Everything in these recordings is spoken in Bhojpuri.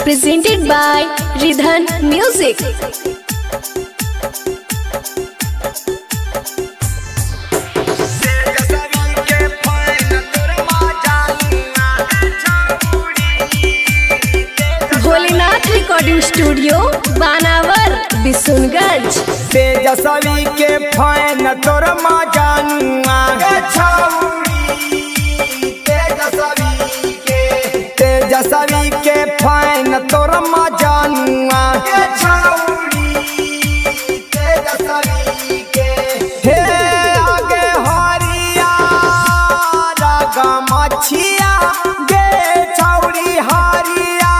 Presented by Ridhan Music. Bholenath recording studio Banawar Bishunganj. Tejashwi के फैन तोर मजानुआ तेजस्वी के फैन तोर मजानुआ हे आगे हरिया रागा मछिया गे छौरी हरिया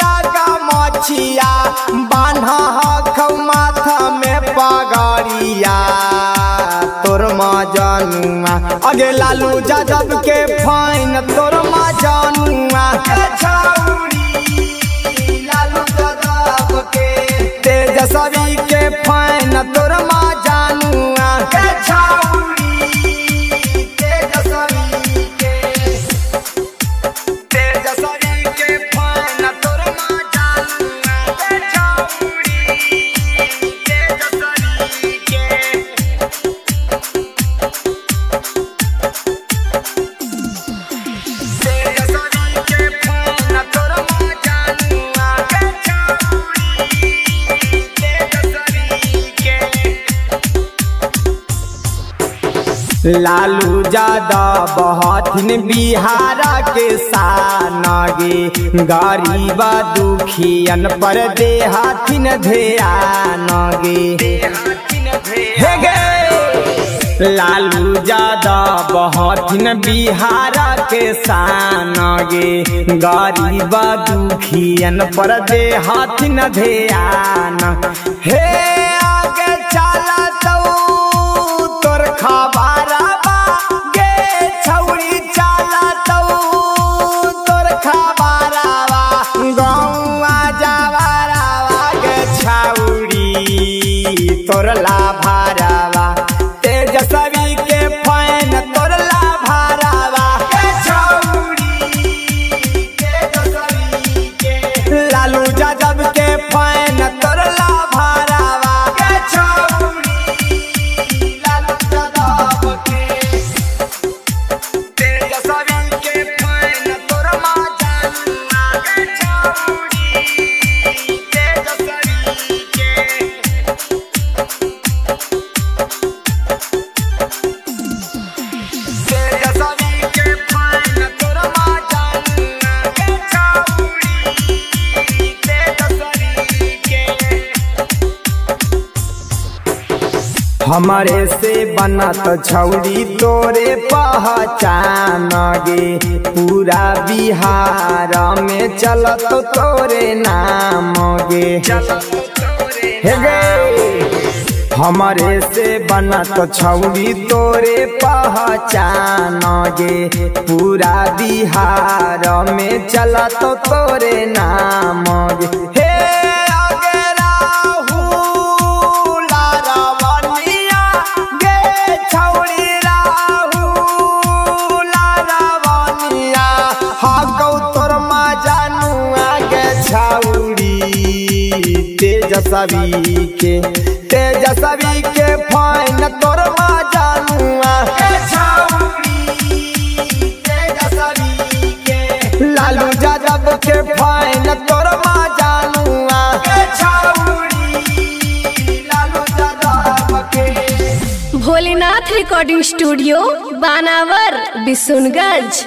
रागा मछिया बान्हा माथा में पगड़िया तोर मजानुआ अगे लालू यादव के फैन तोर मजानुआ लालू यादव के तेजस्वी के फैन तोर मजानुआ तेजस्वी के फैन तोर लालू यादव बहथिन बिहारा के सानगे गरीब दुखियन पर देहथिन ध्यान गे लालू यादव बहथिन बिहारा के सानगे गरीब दुखियन पर देहथिन ध्यान हे आगे चला तोर खबर तोरला भारावा तेजस्वी के फैन तोरला भारावा लालू यादव के फैन तोरला भारावा लालू यादव के तेजस्वी के फैन तोर मजानुआ हमारे से बनत छौरी तोरे पहचान गे पूरा बिहार में चलत तोरे नाम गे हमारे से बनत छौरी तोरे पहचान गे पूरा बिहार में चलत तोरे नाम गे तेजस्वी के फैन तोर मजानुआ लालू यादव के फैन तोर मजानुआ लालू यादव के भोलेनाथ रिकॉर्डिंग स्टूडियो बानावर बिशुनगंज।